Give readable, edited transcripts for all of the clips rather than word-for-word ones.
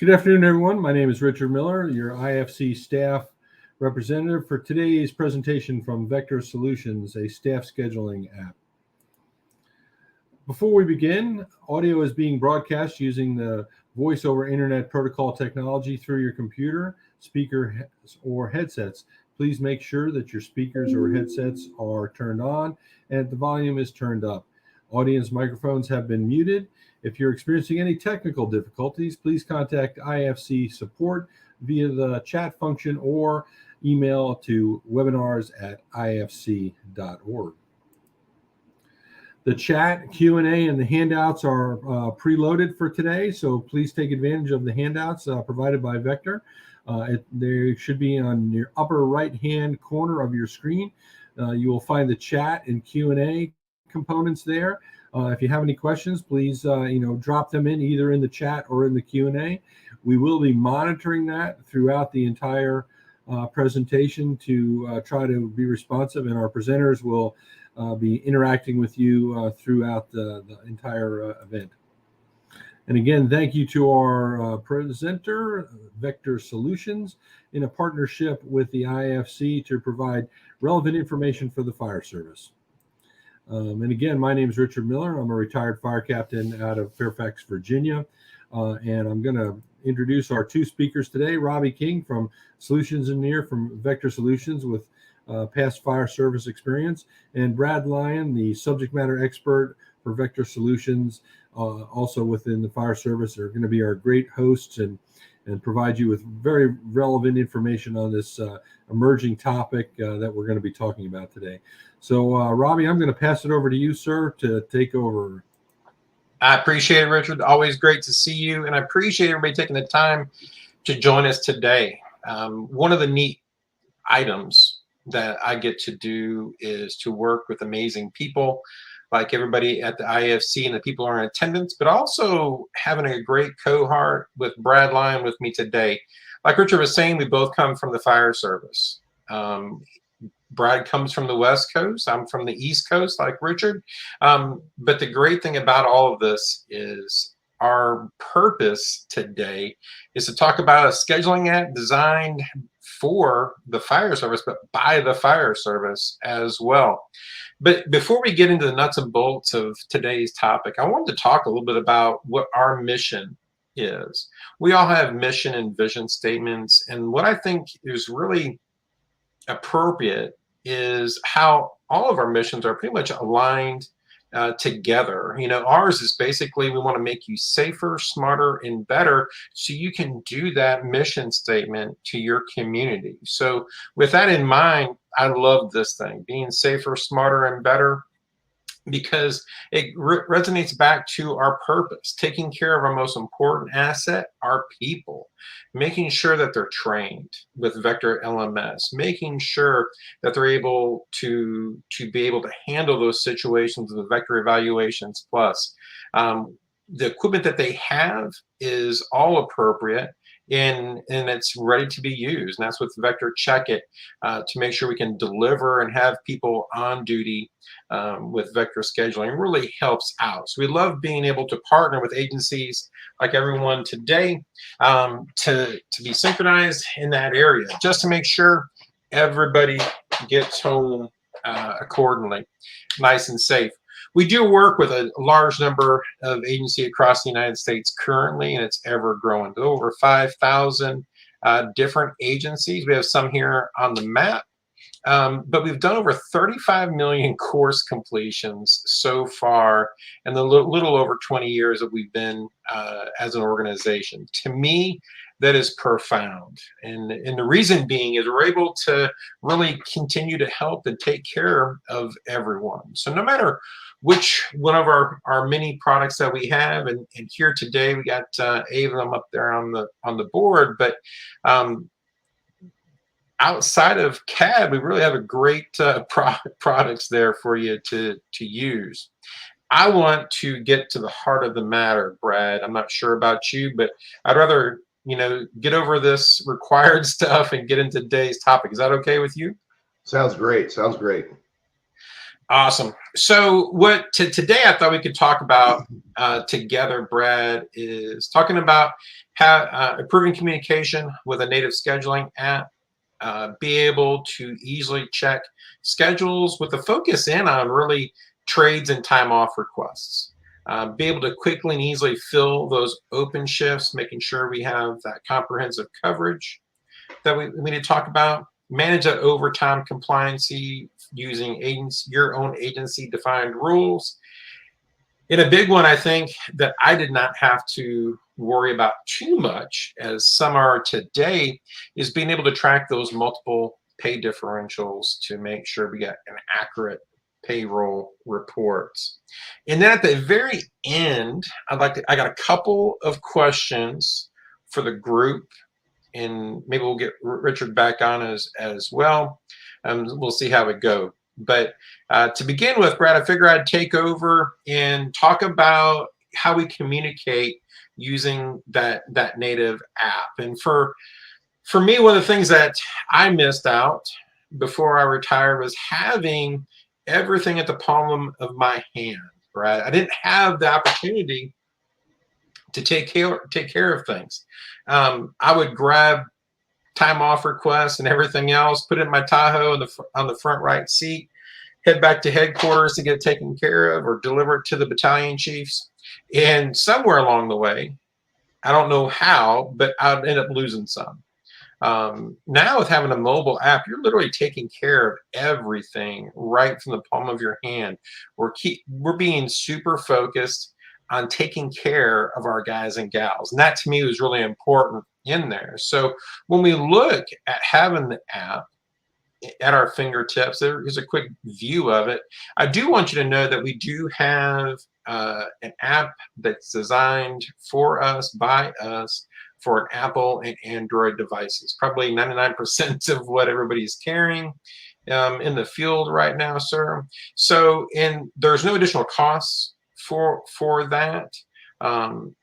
Good afternoon, everyone. My name is Richard Miller, your IFC staff representative for today's presentation from Vector Solutions, a staff scheduling app. Before we begin, audio is being broadcast using the voice over internet protocol technology through your computer, speaker, or headsets. Please make sure that your speakers or headsets are turned on and the volume is turned up. Audience microphones have been muted. If you're experiencing any technical difficulties, please contact IFC support via the chat function or email to webinars@ifc.org. The chat, Q&A, and the handouts are preloaded for today, so please take advantage of the handouts provided by Vector. They should be on your upper right-hand corner of your screen. You will find the chat and Q&A components there. If you have any questions, please drop them in either in the chat or in the Q&A. We will be monitoring that throughout the entire presentation to try to be responsive, and our presenters will be interacting with you throughout the entire event. And again, thank you to our presenter, Vector Solutions, in a partnership with the IFC to provide relevant information for the fire service. And again, my name is Richard Miller. I'm a retired fire captain out of Fairfax, Virginia. And I'm going to introduce our two speakers today, Robbie King from Solutions Engineer from Vector Solutions with past fire service experience, and Brad Lyon, the subject matter expert for Vector Solutions, also within the fire service. They're going to be our great hosts and provide you with very relevant information on this emerging topic that we're going to be talking about today. So, Robbie, I'm going to pass it over to you, sir, to take over. I appreciate it, Richard. Always great to see you, and I appreciate everybody taking the time to join us today. One of the neat items that I get to do is to work with amazing people like everybody at the IFC and the people who are in attendance, but also having a great cohort with Brad Lyon with me today. Like Richard was saying, we both come from the fire service. Brad comes from the West Coast. I'm from the East Coast, like Richard. But the great thing about all of this is our purpose today is to talk about a scheduling app designed for the fire service, but by the fire service as well. But before we get into the nuts and bolts of today's topic, I wanted to talk a little bit about what our mission is. We all have mission and vision statements, and what I think is really appropriate is how all of our missions are pretty much aligned together. You know, ours is basically we want to make you safer, smarter, and better so you can do that mission statement to your community. So with that in mind, I love this thing, being safer, smarter, and better, because it resonates back to our purpose, taking care of our most important asset, our people, making sure that they're trained with Vector LMS, making sure that they're able to be able to handle those situations with Vector Evaluations Plus. The equipment that they have is all appropriate, and it's ready to be used. And that's with Vector Check It to make sure we can deliver and have people on duty with Vector scheduling. Really helps out. So we love being able to partner with agencies like everyone today to be synchronized in that area, just to make sure everybody gets home accordingly, nice and safe. We do work with a large number of agencies across the United States currently, and it's ever growing. Over 5,000 different agencies. We have some here on the map, but we've done over 35 million course completions so far in the little over 20 years that we've been as an organization. To me, that is profound. And the reason being is we're able to really continue to help and take care of everyone. So no matter which one of our many products that we have, and here today we got 8 of them up there on the board, but outside of CAD, we really have a great products there for you to use. I want to get to the heart of the matter, Brad. I'm not sure about you, but I'd rather get over this required stuff and get into today's topic. Is that okay with you? Sounds great. Sounds great. Awesome. So today I thought we could talk about together, Brad, is talking about have improving communication with a native scheduling app, be able to easily check schedules with a focus in on really trades and time off requests. Be able to quickly and easily fill those open shifts, making sure we have that comprehensive coverage that we need to talk about. Manage that overtime compliancy using your own agency defined rules. And a big one, I think, that I did not have to worry about too much, as some are today, is being able to track those multiple pay differentials to make sure we get an accurate payroll reports. And then at the very end, I got a couple of questions for the group, and maybe we'll get Richard back on as well. We'll see how it goes. But to begin with, Brad, I figure I'd take over and talk about how we communicate using that native app. And for me, one of the things that I missed out before I retired was having everything at the palm of my hand, right? I didn't have the opportunity to take care of things. I would grab time off requests and everything else, put it in my Tahoe on the front right seat, head back to headquarters to get it taken care of or deliver it to the battalion chiefs. And somewhere along the way, I don't know how, but I'd end up losing some. Now with having a mobile app, you're literally taking care of everything right from the palm of your hand. We're being super focused on taking care of our guys and gals. And that to me was really important in there. So when we look at having the app at our fingertips, there is a quick view of it. I do want you to know that we do have an app that's designed for us, by us, for an Apple and Android devices. Probably 99% of what everybody's carrying in the field right now, sir. So, and there's no additional costs for that.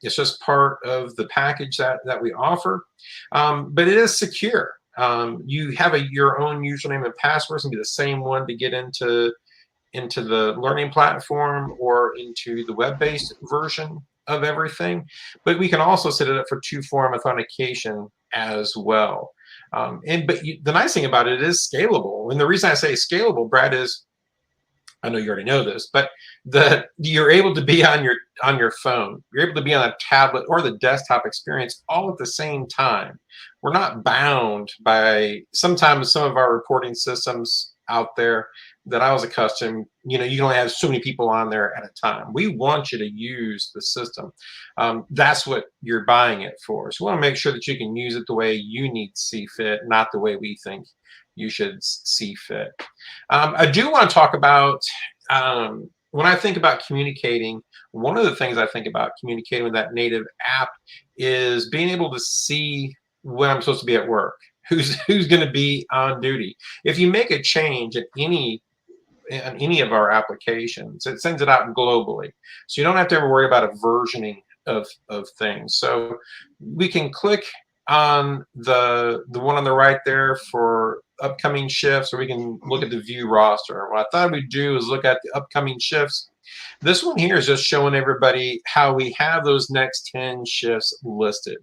It's just part of the package that we offer, but it is secure. You have your own username and password. It's gonna be the same one to get into the learning platform or into the web-based version of everything. But we can also set it up for two-form authentication as well. The nice thing about it is scalable. And the reason I say scalable, Brad, is I know you already know this, but you're able to be on your phone, you're able to be on a tablet or the desktop experience all at the same time. We're not bound by sometimes some of our reporting systems out there that I was accustomed, you can only have so many people on there at a time. We want you to use the system. That's what you're buying it for. So we want to make sure that you can use it the way you need to see fit, not the way we think you should see fit. I do want to talk about, when I think about communicating, one of the things I think about communicating with that native app is being able to see when I'm supposed to be at work, who's going to be on duty. If you make a change in any of our applications, it sends it out globally. So you don't have to ever worry about a versioning of things. So we can click on the one on the right there for upcoming shifts, or we can look at the view roster. What I thought we'd do is look at the upcoming shifts. This one here is just showing everybody how we have those next 10 shifts listed.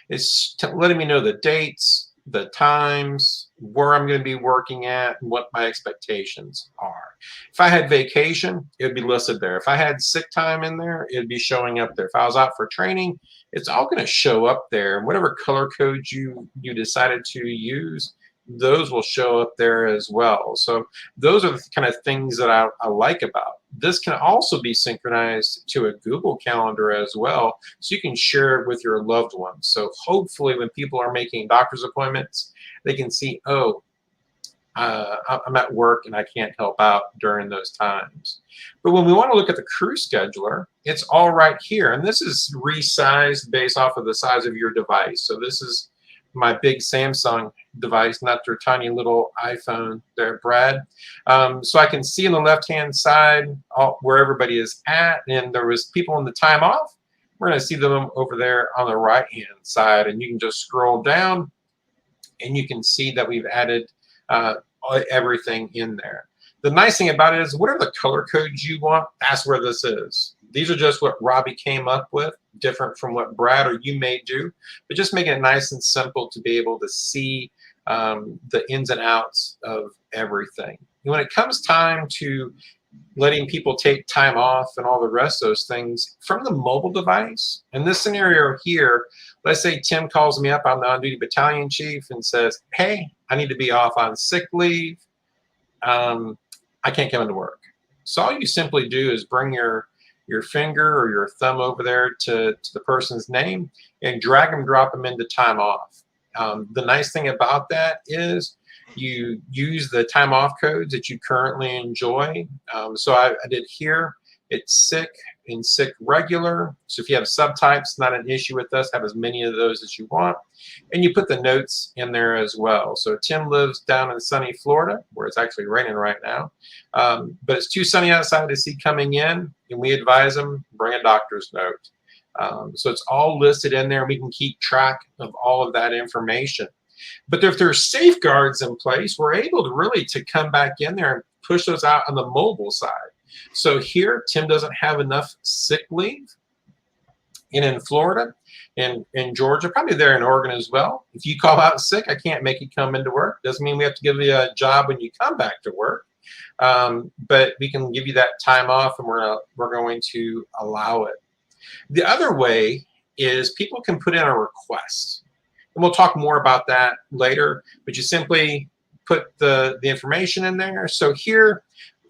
It's letting me know the dates, the times, where I'm going to be working at, and what my expectations are. If I had vacation, it would be listed there. If I had sick time in there, it'd be showing up there. If I was out for training, it's all going to show up there. Whatever color code you decided to use, those will show up there as well. So those are the kind of things that I like about. This can also be synchronized to a Google Calendar as well, so you can share it with your loved ones. So hopefully when people are making doctor's appointments, they can see, oh, I'm at work and I can't help out during those times. But when we want to look at the crew scheduler, it's all right here. And this is resized based off of the size of your device. So this is my big Samsung device, not their tiny little iPhone there, Brad. So I can see on the left-hand side where everybody is at, and there was people in the time off. We're going to see them over there on the right-hand side, and you can just scroll down, and you can see that we've added everything in there. The nice thing about it is whatever the color code you want, that's where this is. These are just what Robbie came up with, different from what Brad or you may do, but just making it nice and simple to be able to see the ins and outs of everything. When it comes time to letting people take time off and all the rest of those things from the mobile device, in this scenario here, let's say Tim calls me up, I'm the on-duty battalion chief, and says, hey, I need to be off on sick leave. I can't come into work. So all you simply do is bring your finger or your thumb over there to the person's name and drag them, drop them into time off. The nice thing about that is you use the time off codes that you currently enjoy. So I did here, it's sick and sick regular. So if you have subtypes, not an issue with us, have as many of those as you want. And you put the notes in there as well. So Tim lives down in sunny Florida, where it's actually raining right now. But it's too sunny outside to see coming in, and we advise them, bring a doctor's note. So it's all listed in there, and we can keep track of all of that information. But if there's safeguards in place, we're able to really to come back in there and push those out on the mobile side. So here, Tim doesn't have enough sick leave. And in Florida, in Georgia, probably there in Oregon as well. If you call out sick, I can't make you come into work. Doesn't mean we have to give you a job when you come back to work. But we can give you that time off, and we're going to allow it. The other way is people can put in a request. And we'll talk more about that later, but you simply put the information in there. So here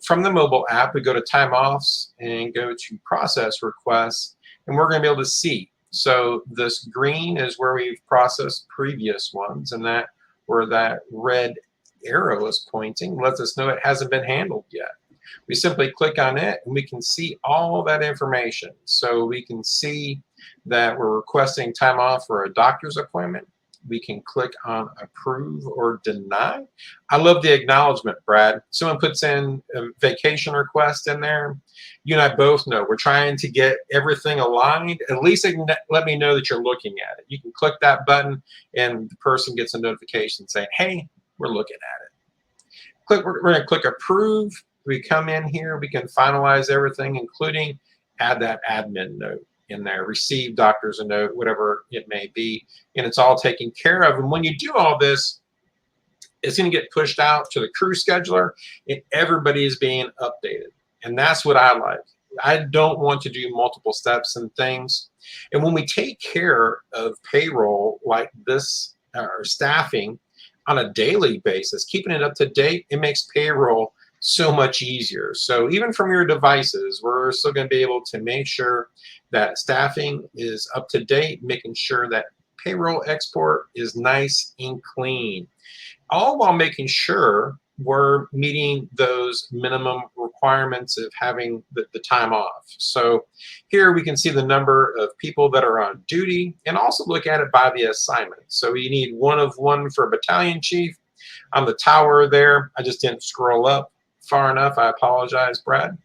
from the mobile app, we go to time offs and go to process requests, and we're going to be able to see. So this green is where we've processed previous ones, and that where that red arrow is pointing lets us know it hasn't been handled yet. We simply click on it, and we can see all that information. So we can see that we're requesting time off for a doctor's appointment. We can click on approve or deny. I love the acknowledgement, Brad. Someone puts in a vacation request in there. You and I both know we're trying to get everything aligned. At least they can let me know that you're looking at it. You can click that button, and the person gets a notification saying, hey, we're looking at it. We're going to click approve. We come in here, we can finalize everything, including add that admin note in there, receive doctor's a note, whatever it may be, and it's all taken care of. And when you do all this, it's going to get pushed out to the crew scheduler, and everybody is being updated. And that's what I like. I don't want to do multiple steps and things. And when we take care of payroll like this, or staffing on a daily basis, keeping it up to date, it makes payroll so much easier. So even from your devices, we're still going to be able to make sure that staffing is up to date, making sure that payroll export is nice and clean, all while making sure we're meeting those minimum requirements of having the time off. So here we can see the number of people that are on duty, and also look at it by the assignment. So you need 1 of 1 for a battalion chief. On the tower there, I just didn't scroll up far enough. I apologize, Brad.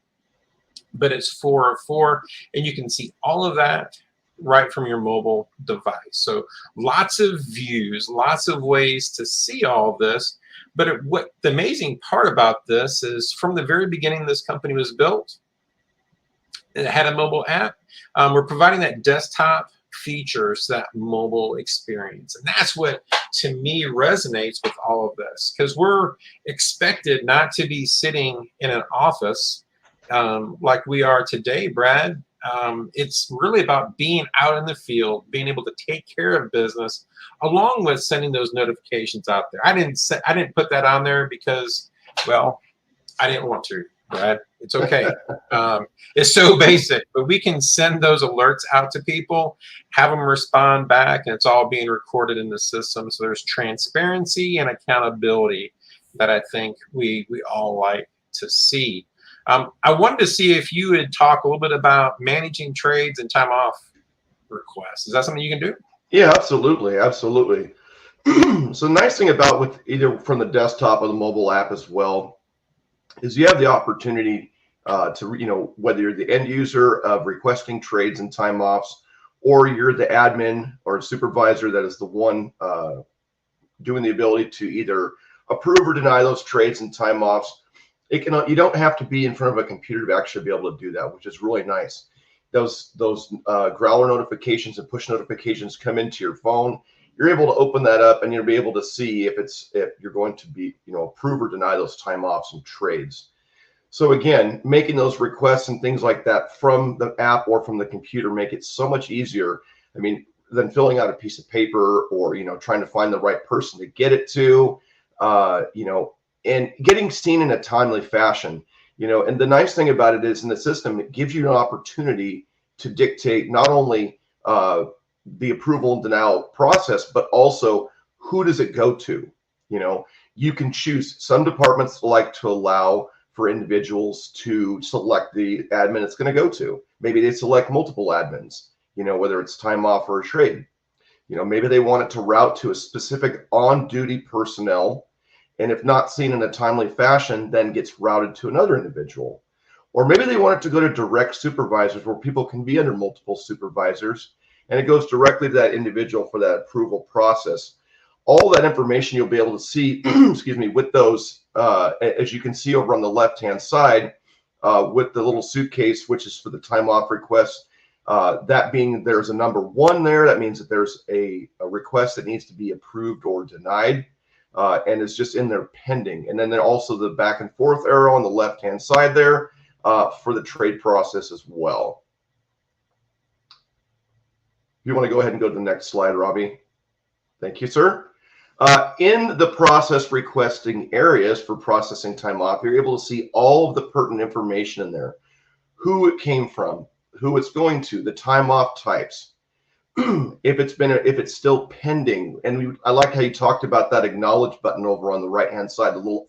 But it's 4 of 4, and you can see all of that right from your mobile device. So lots of views, lots of ways to see all this. But what the amazing part about this is, from the very beginning this company was built, it had a mobile app. We're providing that desktop features, that mobile experience. And that's what, to me, resonates with all of this, because we're expected not to be sitting in an office like we are today, Brad. It's really about being out in the field, being able to take care of business, along with sending those notifications out there. I didn't put that on there because, well, I didn't want to, Brad. It's okay. It's so basic, but we can send those alerts out to people, have them respond back, and it's all being recorded in the system. So there's transparency and accountability that I think we all like to see. I wanted to see if you would talk a little bit about managing trades and time off requests. Is that something you can do? Yeah, absolutely. Absolutely. So the nice thing about with either from the desktop or the mobile app as well is you have the opportunity to, whether you're the end user of requesting trades and time offs, or you're the admin or supervisor that is the one doing the ability to either approve or deny those trades and time offs. You don't have to be in front of a computer to actually be able to do that, which is really nice. those growler notifications and push notifications come into your phone, you're able to open that up and you'll be able to see if you're going to be, approve or deny those time offs and trades. So again, making those requests and things like that from the app or from the computer make it so much easier. I mean, than filling out a piece of paper or, trying to find the right person to get it to, and getting seen in a timely fashion. And the nice thing about it is in the system, it gives you an opportunity to dictate not only the approval and denial process, but also who does it go to. You can choose. Some departments like to allow for individuals to select the admin it's going to go to. Maybe they select multiple admins, whether it's time off or a trade. Maybe they want it to route to a specific on-duty personnel, and if not seen in a timely fashion, then gets routed to another individual. Or maybe they want it to go to direct supervisors where people can be under multiple supervisors, and it goes directly to that individual for that approval process. All that information you'll be able to see, excuse me, with those, as you can see over on the left-hand side, with the little suitcase, which is for the time off request. That being there's a number 1 there, that means that there's a request that needs to be approved or denied, and it's just in there pending. And then there also the back and forth arrow on the left-hand side there for the trade process as well. If you want to go ahead and go to the next slide, Robbie. Thank you, sir. In the process requesting areas for processing time off, you're able to see all of the pertinent information in there, who it came from, who it's going to, the time off types, if it's still pending. And I like how you talked about that acknowledge button over on the right-hand side, the little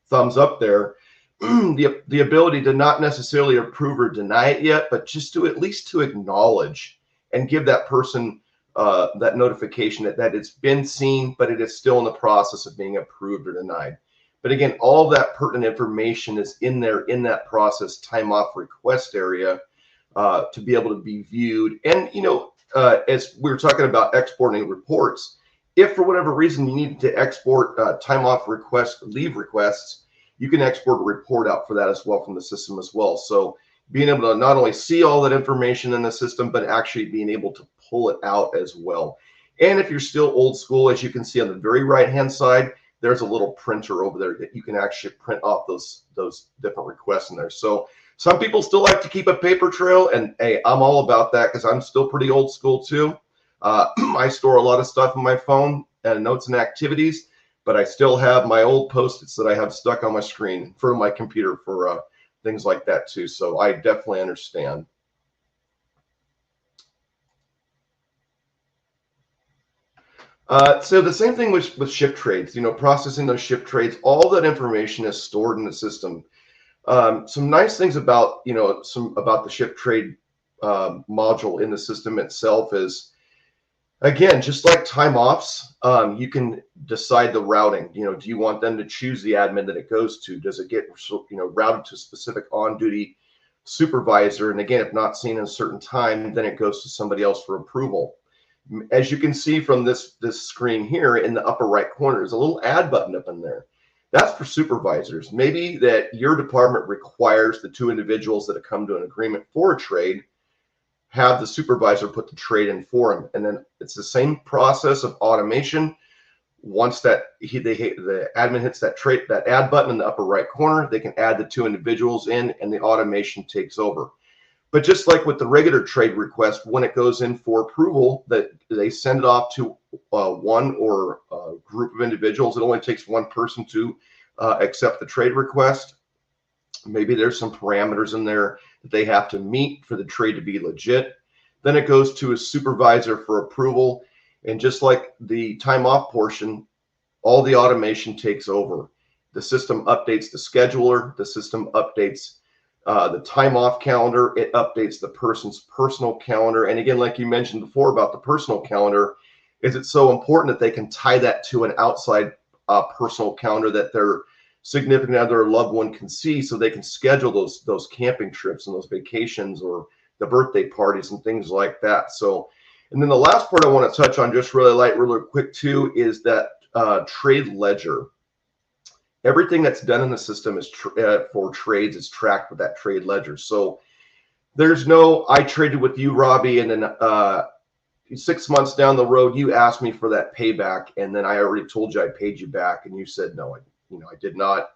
thumbs up there, the ability to not necessarily approve or deny it yet, but just to at least to acknowledge and give that person that notification that it's been seen, but it is still in the process of being approved or denied. But again, all that pertinent information is in there in that process time off request area to be able to be viewed. And, as we were talking about exporting reports, if for whatever reason you need to export time off requests, leave requests, you can export a report out for that as well from the system as well. So being able to not only see all that information in the system, but actually being able to pull it out as well. And if you're still old school, as you can see on the very right-hand side, there's a little printer over there that you can actually print off those different requests in there. So some people still like to keep a paper trail, and hey, I'm all about that because I'm still pretty old school too. I store a lot of stuff in my phone and notes and activities, but I still have my old Post-its that I have stuck on my screen for my computer for things like that too. So I definitely understand. So the same thing with shift trades, processing those shift trades, all that information is stored in the system. Some nice things about, about the shift trade module in the system itself is, again, just like time offs, you can decide the routing. Do you want them to choose the admin that it goes to? Does it get, routed to a specific on-duty supervisor? And again, if not seen in a certain time, then it goes to somebody else for approval. As you can see from this screen here in the upper right corner, there's a little add button up in there. That's for supervisors. Maybe that your department requires the 2 individuals that have come to an agreement for a trade have the supervisor put the trade in for them. And then it's the same process of automation. Once the admin hits that add button in the upper right corner, they can add the 2 individuals in and the automation takes over. But just like with the regular trade request, when it goes in for approval, that they send it off to one or a group of individuals. It only takes one person to accept the trade request. Maybe there's some parameters in there that they have to meet for the trade to be legit. Then it goes to a supervisor for approval. And just like the time off portion, all the automation takes over. The system updates the scheduler. The system updates the time off calendar. It updates the person's personal calendar. And again, like you mentioned before about the personal calendar, is it's so important that they can tie that to an outside personal calendar that their significant other or loved one can see, so they can schedule those camping trips and those vacations or the birthday parties and things like that. So, and then the last part I want to touch on just really quick too is that trade ledger. Everything that's done in the system is for trades is tracked with that trade ledger. So there's no, I traded with you, Robbie, and then 6 months down the road, you asked me for that payback, and then I already told you I paid you back, and you said no, I did not.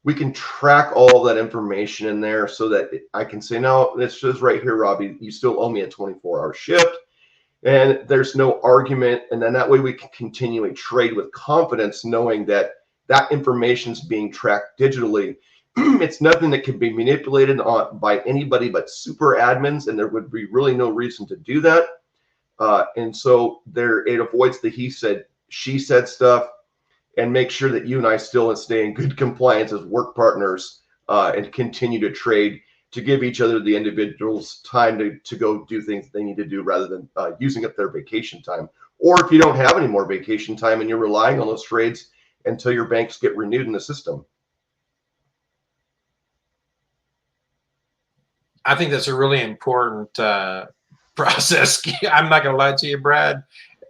We can track all that information in there so that I can say, no, this is right here, Robbie. You still owe me a 24-hour shift, and there's no argument. And then that way we can continually trade with confidence, knowing that that information is being tracked digitally. It's nothing that can be manipulated by anybody but super admins, and there would be really no reason to do that. And so it avoids the he said, she said stuff, and make sure that you and I still stay in good compliance as work partners, and continue to trade, to give each other, the individuals, time to go do things they need to do, rather than using up their vacation time. Or if you don't have any more vacation time and you're relying on those trades until your banks get renewed in the system. I think that's a really important process. I'm not going to lie to you, Brad.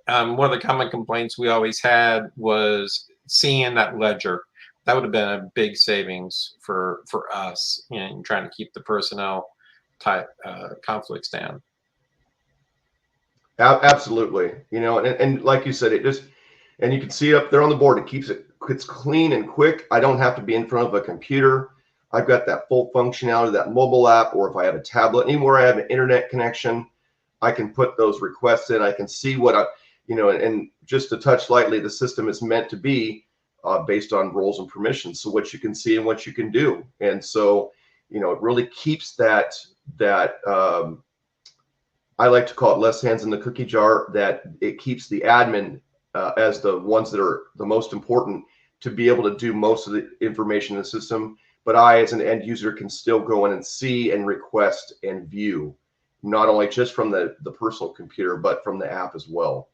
One of the common complaints we always had was seeing that ledger. That would have been a big savings for us, in trying to keep the personnel type conflicts down. Absolutely. And like you said, and you can see it up there on the board. It's clean and quick. I don't have to be in front of a computer. I've got that full functionality of that mobile app, or if I have a tablet, anywhere I have an internet connection, I can put those requests in. I can see what and just to touch lightly, the system is meant to be based on roles and permissions. So what you can see and what you can do. And so, it really keeps that I like to call it less hands in the cookie jar, that it keeps the admin as the ones that are the most important to be able to do most of the information in the system. But I, as an end user, can still go in and see and request and view, not only just from the personal computer, but from the app as well.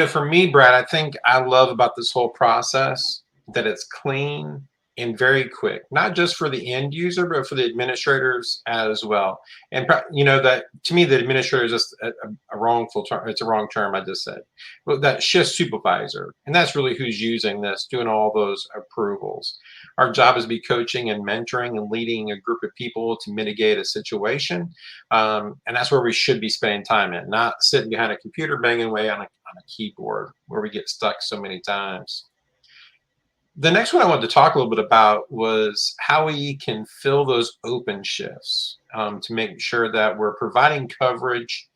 For me, Brad, I think I love about this whole process that it's clean and very quick, not just for the end user, but for the administrators as well. And that, to me, the administrator is just a wrongful term. It's a wrong term I just said. But that shift supervisor, and that's really who's using this, doing all those approvals. Our job is to be coaching and mentoring and leading a group of people to mitigate a situation. And that's where we should be spending time in, not sitting behind a computer banging away on a keyboard, where we get stuck so many times. The next one I wanted to talk a little bit about was how we can fill those open shifts, to make sure that we're providing coverage,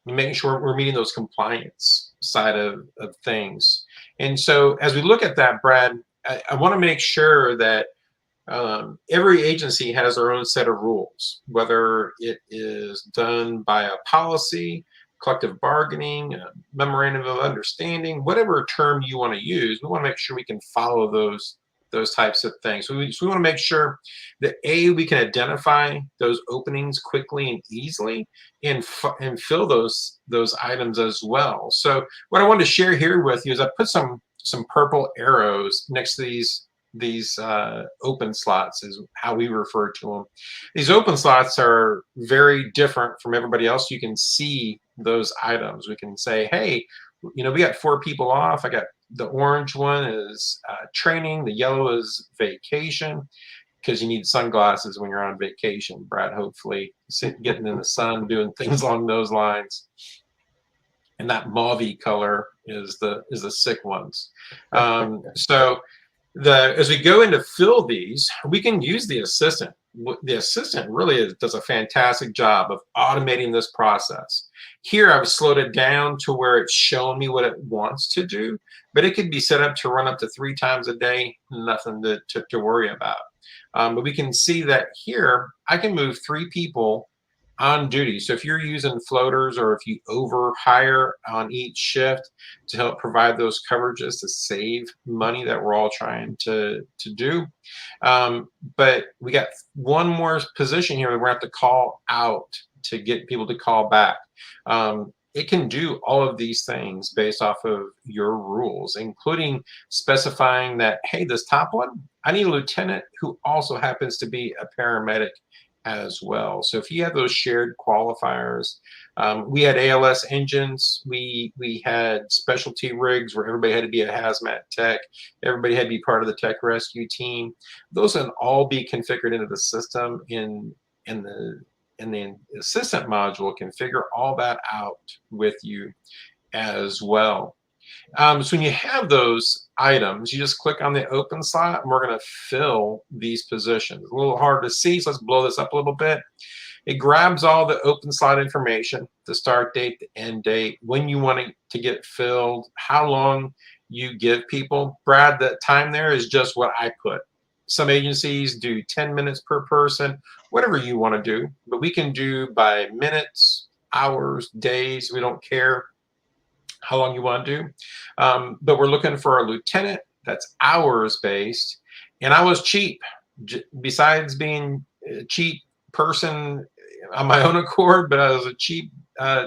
making sure we're meeting those compliance side of things. And so as we look at that, Brad, I want to make sure that every agency has their own set of rules, whether it is done by a policy, collective bargaining, memorandum of understanding, whatever term you want to use. We want to make sure we can follow those types of things. So we want to make sure that we can identify those openings quickly and easily, and fill those items as well. So what I wanted to share here with you is I put some purple arrows next to these open slots, is how we refer to them. These open slots are very different from everybody else. You can see those items. We can say, hey, we got 4 people off. I got the orange one is training. The yellow is vacation, because you need sunglasses when you're on vacation, Brad, hopefully getting in the sun, doing things along those lines. And that mauve color is the sick ones. So as we go in to fill these, we can use the assistant. The assistant really does a fantastic job of automating this process. Here, I've slowed it down to where it's showing me what it wants to do, but it could be set up to run up to 3 times a day, nothing to worry about. But we can see that here, I can move 3 people on duty. So if you're using floaters, or if you over hire on each shift to help provide those coverages to save money that we're all trying to do. But we got one more position here we're going to have to call out to get people to call back. It can do all of these things based off of your rules, including specifying that, hey, this top one, I need a lieutenant who also happens to be a paramedic as well. So if you have those shared qualifiers, we had ALS engines, we had specialty rigs where everybody had to be a hazmat tech, everybody had to be part of the tech rescue team. Those can all be configured into the system in the assistant module can figure all that out with you as well. So when you have those items, you just click on the open slot and we're going to fill these positions. A little hard to see, so let's blow this up a little bit. It grabs all the open slot information, the start date, the end date, when you want it to get filled, how long you give people. Brad, that time there is just what I put. Some agencies do 10 minutes per person, whatever you want to do, but we can do by minutes, hours, days, we don't care how long you want to do. But we're looking for a lieutenant that's hours based. And I was cheap. Besides being a cheap person on my own accord, but I was a cheap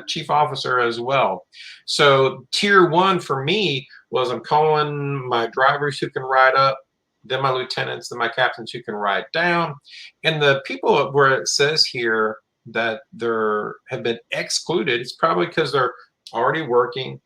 chief officer as well. So tier 1 for me was I'm calling my drivers who can ride up, then my lieutenants, then my captains who can ride down. And the people where it says here that have been excluded, it's probably because they're already working,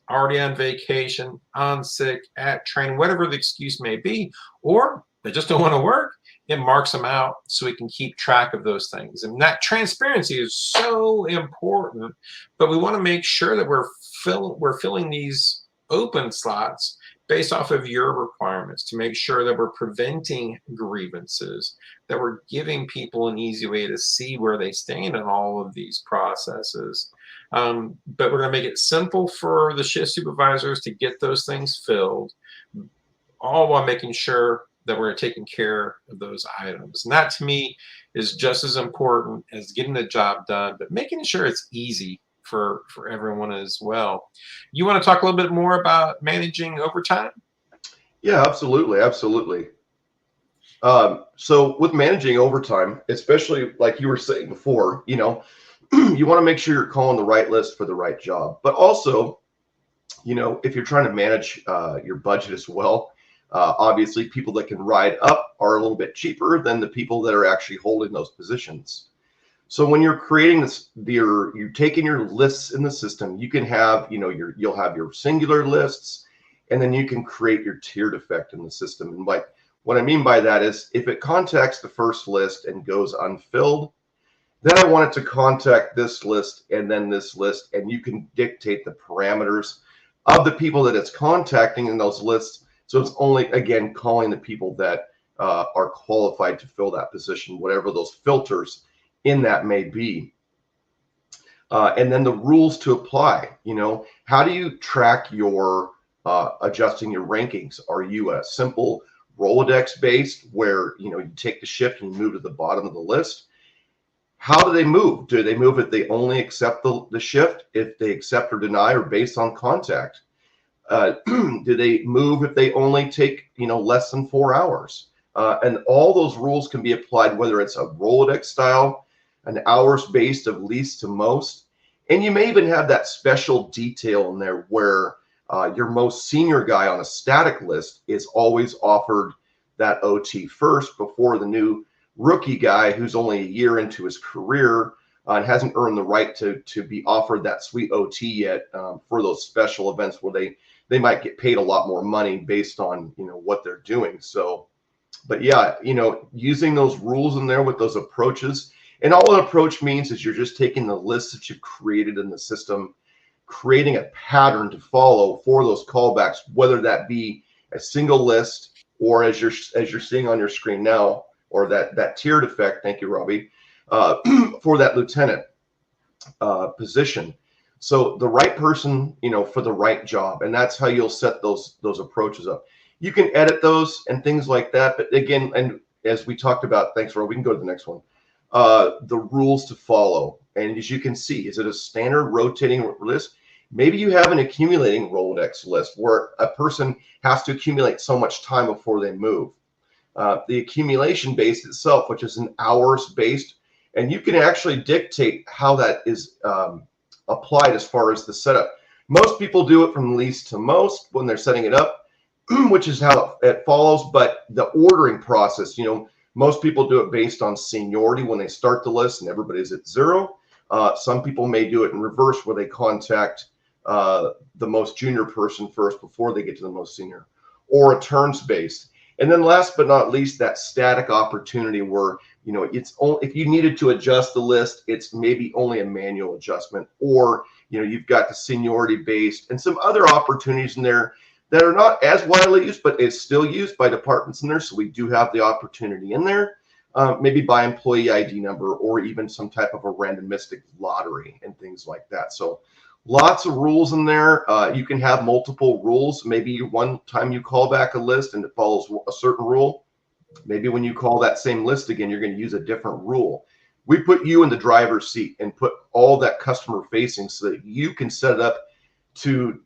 already on vacation, on sick, at training, whatever the excuse may be, or they just don't want to work. It marks them out so we can keep track of those things. And that transparency is so important, but we want to make sure that we're filling these open slots based off of your requirements to make sure that we're preventing grievances, that we're giving people an easy way to see where they stand in all of these processes. But we're going to make it simple for the shift supervisors to get those things filled, all while making sure that we're taking care of those items. And that to me is just as important as getting the job done, but making sure it's easy for everyone as well. You want to talk a little bit more about managing overtime? Yeah, absolutely. Absolutely. So with managing overtime, especially like you were saying before, you know, you want to make sure you're calling the right list for the right job, but also, you know, if you're trying to manage your budget as well, obviously people that can ride up are a little bit cheaper than the people that are actually holding those positions. So when you're creating this, you're taking your lists in the system, you can have, you know, you'll have your singular lists, and then you can create your tiered effect in the system. And like what I mean by that is if it contacts the first list and goes unfilled, then I want it to contact this list and then this list, and you can dictate the parameters of the people that it's contacting in those lists. So it's only, again, calling the people that are qualified to fill that position, whatever those filters in that may be. And then the rules to apply, you know, how do you track your adjusting your rankings? Are you a simple Rolodex based where, you know, you take the shift and you move to the bottom of the list? How do they move? Do they move if they only accept the shift, if they accept or deny, or based on contact? Do they move if they only take, you know, less than 4 hours? And all those rules can be applied, whether it's a Rolodex style, an hours based of least to most. And you may even have that special detail in there where your most senior guy on a static list is always offered that OT first before the new rookie guy who's only a year into his career and hasn't earned the right to be offered that sweet OT yet for those special events where they might get paid a lot more money based on, you know, what they're doing. So, but yeah, you know, using those rules in there with those approaches, and all an approach means is you're just taking the list that you've created in the system, creating a pattern to follow for those callbacks, whether that be a single list or as you're seeing on your screen now, or that tiered effect. Thank you, Robbie, for that lieutenant position. So the right person, you know, for the right job, and that's how you'll set those approaches up. You can edit those and things like that, but again, and as we talked about, thanks, Rob. We can go to the next one. The rules to follow, and as you can see, is it a standard rotating list? Maybe you have an accumulating Rolodex list where a person has to accumulate so much time before they move. The accumulation based itself, which is an hours based, and you can actually dictate how that is applied as far as the setup. Most people do it from least to most when they're setting it up, which is how it follows. But the ordering process, you know, Most people do it based on seniority when they start the list and everybody's at 0. Some people may do it in reverse where they contact the most junior person first before they get to the most senior, or a turns based. And then last but not least, that static opportunity where, it's only if you needed to adjust the list, it's maybe only a manual adjustment, or, you've got the seniority based and some other opportunities in there that are not as widely used, but it's still used by departments in there. So we do have the opportunity in there, maybe by employee ID number, or even some type of a randomistic lottery and things like that. So lots of rules in there. You can have multiple rules. Maybe one time you call back a list and it follows a certain rule. Maybe when you call that same list again, you're going to use a different rule. We put you in the driver's seat and put all that customer facing so that you can set it up to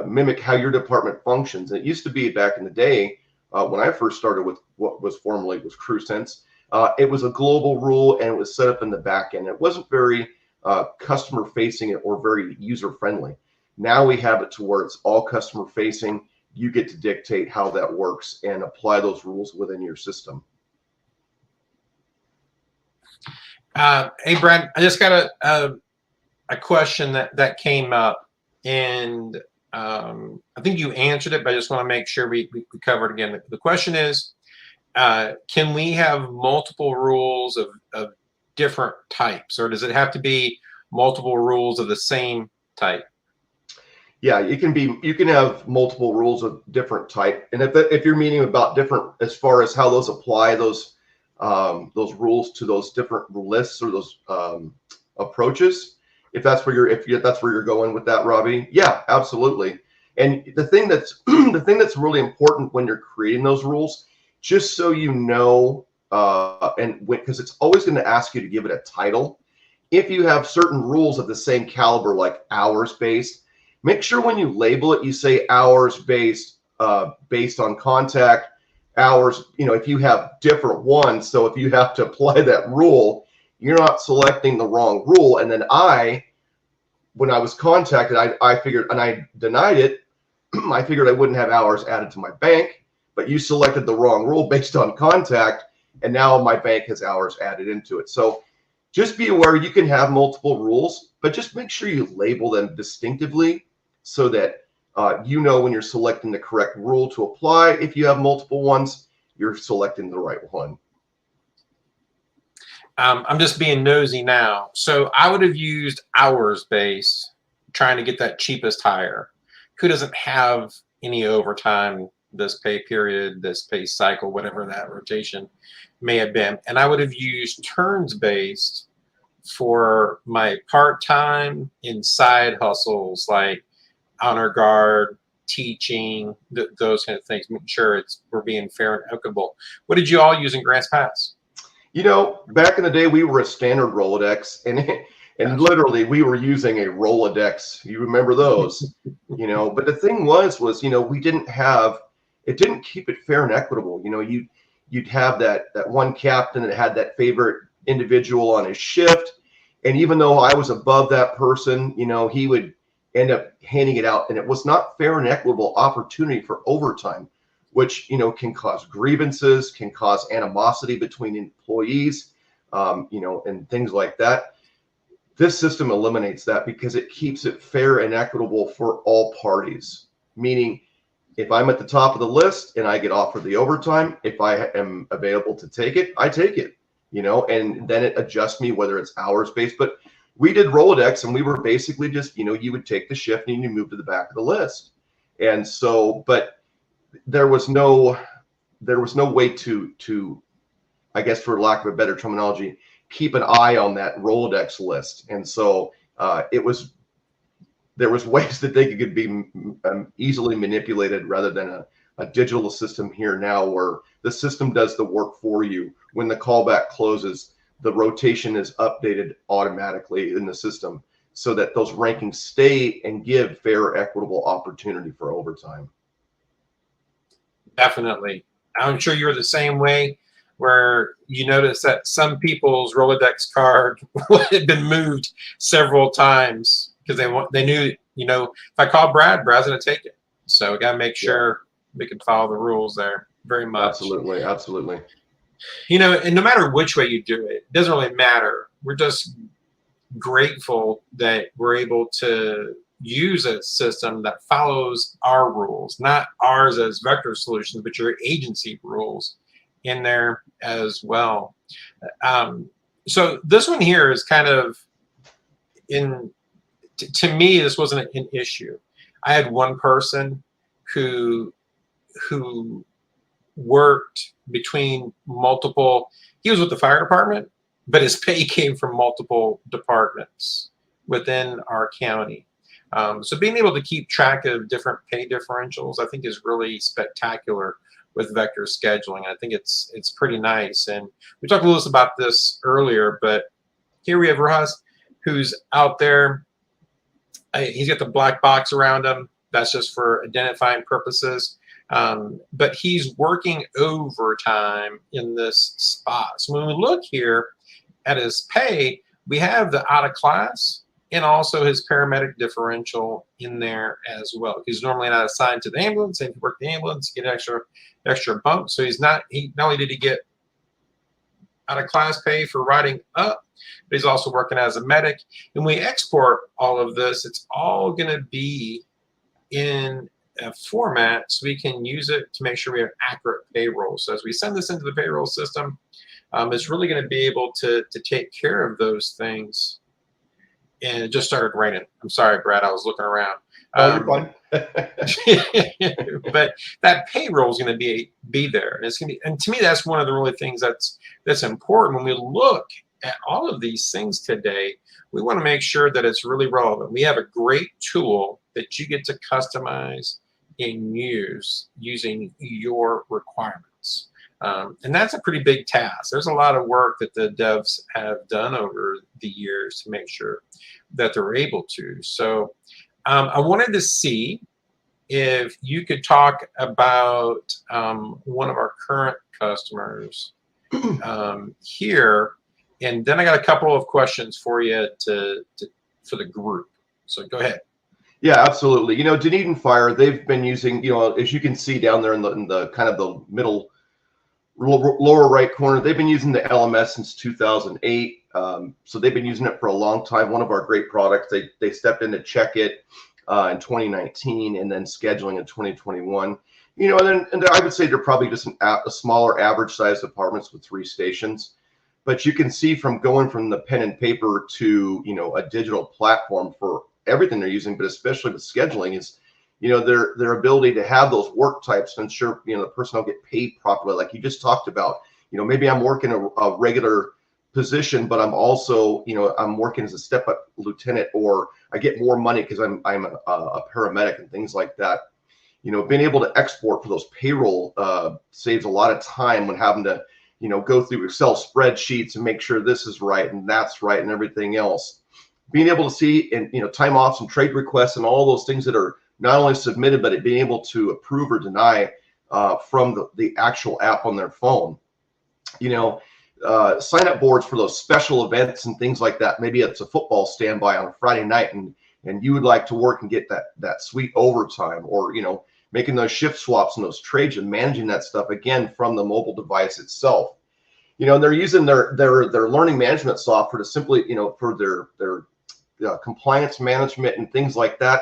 mimic how your department functions. And it used to be back in the day when I first started with what was formerly was CrewSense. It was a global rule and it was set up in the back end. It wasn't very customer facing or very user friendly. Now we have it to where it's all customer facing. You get to dictate how that works and apply those rules within your system. Hey, Brad, I just got a question that came up, and I think you answered it, but I just want to make sure we cover it again. The question is, can we have multiple rules of different types, or does it have to be multiple rules of the same type? Yeah, you can have multiple rules of different type, and if you're meaning about different as far as how those apply those rules to those different lists or those approaches, if that's where you're going with that, Robbie, yeah, absolutely. And the thing that's really important when you're creating those rules, just so you know, because it's always going to ask you to give it a title. If you have certain rules of the same caliber, like hours based, make sure when you label it, you say hours based on contact, hours, if you have different ones. So if you have to apply that rule, you're not selecting the wrong rule. And then when I was contacted, I figured, and I denied it, I figured I wouldn't have hours added to my bank, but you selected the wrong rule based on contact, and now my bank has hours added into it. So just be aware you can have multiple rules, but just make sure you label them distinctively so that when you're selecting the correct rule to apply. If you have multiple ones, you're selecting the right one. I'm just being nosy now. So I would have used hours based, trying to get that cheapest hire, who doesn't have any overtime this pay period, this pay cycle, whatever that rotation may have been. And I would have used turns based for my part-time and side hustles like honor guard, teaching, those kind of things, making sure we're being fair and equitable. What did you all use in Grants Pass? Back in the day, we were a standard Rolodex, and literally we were using a Rolodex. You remember those, but the thing was, we didn't have, it didn't keep it fair and equitable. You'd have that one captain that had that favorite individual on his shift. And even though I was above that person, he would end up handing it out, and it was not fair and equitable opportunity for overtime, which can cause grievances, can cause animosity between employees, and things like that. This system eliminates that because it keeps it fair and equitable for all parties. Meaning, if I'm at the top of the list and I get offered the overtime, if I am available to take it, I take it. And then it adjusts me whether it's hours based. But we did Rolodex, and we were basically just, you would take the shift and you move to the back of the list. And so, but there was no way to, I guess, for lack of a better terminology, keep an eye on that Rolodex list. And so there was ways that they could be easily manipulated rather than a digital system here now where the system does the work for you. When the callback closes, the rotation is updated automatically in the system so that those rankings stay and give fair, equitable opportunity for overtime. Definitely. I'm sure you're the same way, where you notice that some people's Rolodex card had been moved several times because they knew, if I call Brad's going to take it. So we got to make sure we can follow the rules there very much. Absolutely. And no matter which way you do it, it doesn't really matter. We're just grateful that we're able to use a system that follows our rules, not ours as Vector Solutions, but your agency rules in there as well. So this one here is kind of to me, this wasn't an issue. I had one person who worked between multiple, he was with the fire department, but his pay came from multiple departments within our county. So being able to keep track of different pay differentials, I think, is really spectacular with Vector scheduling. I think it's pretty nice. And we talked a little about this earlier, but here we have Rojas, who's out there. He's got the black box around him. That's just for identifying purposes. But he's working overtime in this spot. So when we look here at his pay, we have the out of class and also his paramedic differential in there as well. He's normally not assigned to the ambulance, and if you work the ambulance, you get extra bump. So not only did he get out of class pay for riding up, but he's also working as a medic. And we export all of this, it's all going to be in a format so we can use it to make sure we have accurate payroll. So as we send this into the payroll system, it's really going to be able to take care of those things. And it just started raining. I'm sorry, Brad, I was looking around. Oh, you're fine. But that payroll is going to be there, and it's going to be. And to me, that's one of the really things that's important when we look at all of these things today. We want to make sure that it's really relevant. We have a great tool that you get to customize and use using your requirements. And that's a pretty big task. There's a lot of work that the devs have done over the years to make sure that they're able to. So I wanted to see if you could talk about one of our current customers here. And then I got a couple of questions for you for the group. So go ahead. Yeah, absolutely. Dunedin Fire, they've been using, as you can see down there in the kind of the middle lower right corner, they've been using the LMS since 2008. So they've been using it for a long time. One of our great products. They stepped in to check it in 2019, and then scheduling in 2021. And I would say they're probably just a smaller average size departments with 3 stations. But you can see from going from the pen and paper to a digital platform for everything they're using, but especially with scheduling, is their ability to have those work types to ensure the person will get paid properly, like you just talked about. Maybe I'm working a regular position, but I'm also I'm working as a step-up lieutenant, or I get more money because I'm a paramedic and things like that. Being able to export for those payroll saves a lot of time when having to go through Excel spreadsheets and make sure this is right and that's right and everything else. Being able to see and time offs and trade requests and all those things that are not only submitted, but being able to approve or deny from the actual app on their phone. Sign up boards for those special events and things like that. Maybe it's a football standby on a Friday night, and you would like to work and get that sweet overtime, or making those shift swaps and those trades and managing that stuff again from the mobile device itself. And they're using their learning management software to simply for their compliance management and things like that,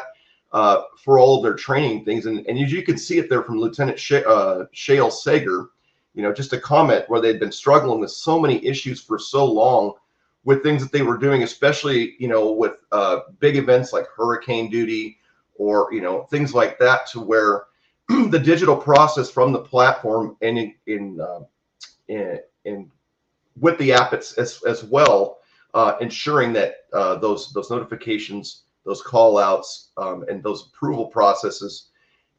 for all of their training things. And as you can see it there from Lieutenant Shale Sager, just a comment where they'd been struggling with so many issues for so long with things that they were doing, especially, with big events like hurricane duty or, things like that, to where the digital process from the platform and in with the app as well, ensuring that those notifications, those call outs, and those approval processes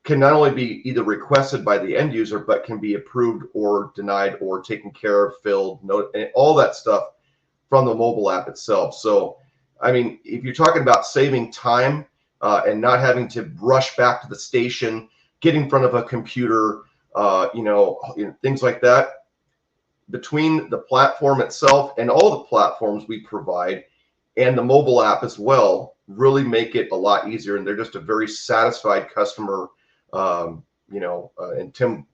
can not only be either requested by the end user, but can be approved or denied or taken care of, filled, and all that stuff from the mobile app itself. So, I mean, if you're talking about saving time and not having to rush back to the station, get in front of a computer, things like that, between the platform itself and all the platforms we provide and the mobile app as well, really make it a lot easier. And they're just a very satisfied customer. And Tim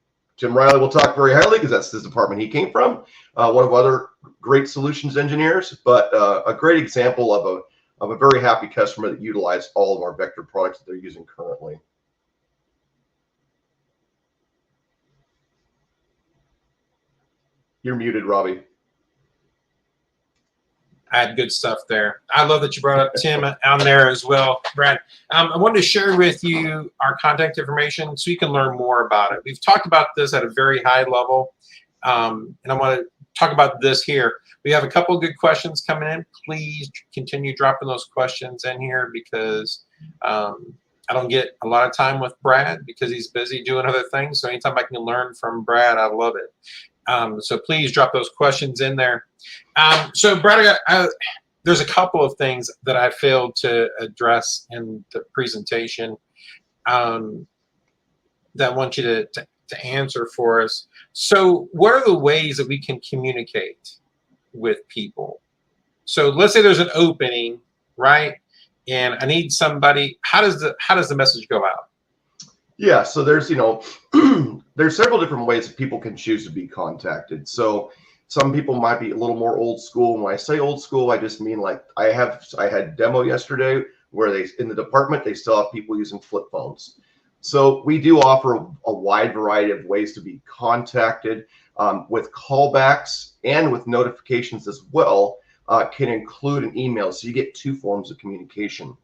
Jim Riley will talk very highly because that's his department he came from. One of other great solutions engineers, but a great example of a very happy customer that utilized all of our Vector products that they're using currently. You're muted, Robbie. I had good stuff there. I love that you brought up Tim on there as well, Brad. I wanted to share with you our contact information so you can learn more about it. We've talked about this at a very high level, and I want to talk about this here. We have a couple of good questions coming in. Please continue dropping those questions in here because I don't get a lot of time with Brad because he's busy doing other things. So anytime I can learn from Brad, I love it. So please drop those questions in there. So Brad, there's a couple of things that I failed to address in the presentation that I want you to answer for us. So what are the ways that we can communicate with people? So let's say there's an opening, right? And I need somebody. How does the message go out? Yeah, so there's, there's several different ways that people can choose to be contacted. So some people might be a little more old school. When I say old school, I just mean like I had demo yesterday where in the department, they still have people using flip phones. So we do offer a wide variety of ways to be contacted with callbacks and with notifications as well. Can include an email. So you get two forms of communication.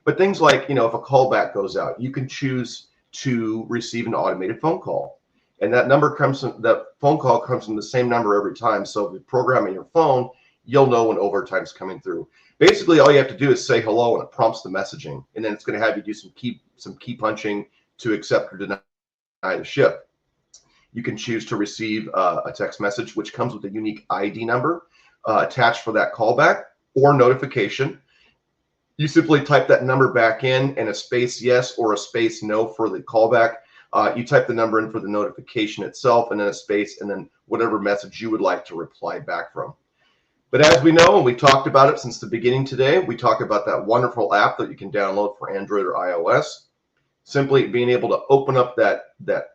But things like, if a callback goes out, you can choose to receive an automated phone call. And that phone call comes from the same number every time. So if you program in your phone, you'll know when overtime's coming through. Basically, all you have to do is say hello and it prompts the messaging. And then it's going to have you do some key punching to accept or deny the ship. You can choose to receive a text message, which comes with a unique ID number attached for that callback or notification. You simply type that number back in and a space yes or a space no for the callback. You type the number in for the notification itself and then a space and then whatever message you would like to reply back from. But as we know, and we've talked about it since the beginning today, we talk about that wonderful app that you can download for Android or iOS. Simply being able to open up that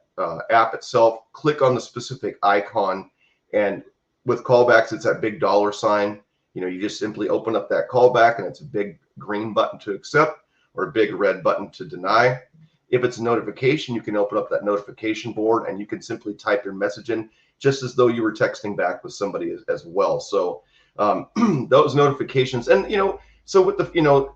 app itself, click on the specific icon, and with callbacks, it's that big $sign. You just simply open up that callback and it's a big green button to accept or a big red button to deny. If it's a notification, you can open up that notification board and you can simply type your message in just as though you were texting back with somebody as well. So those notifications and, so with the,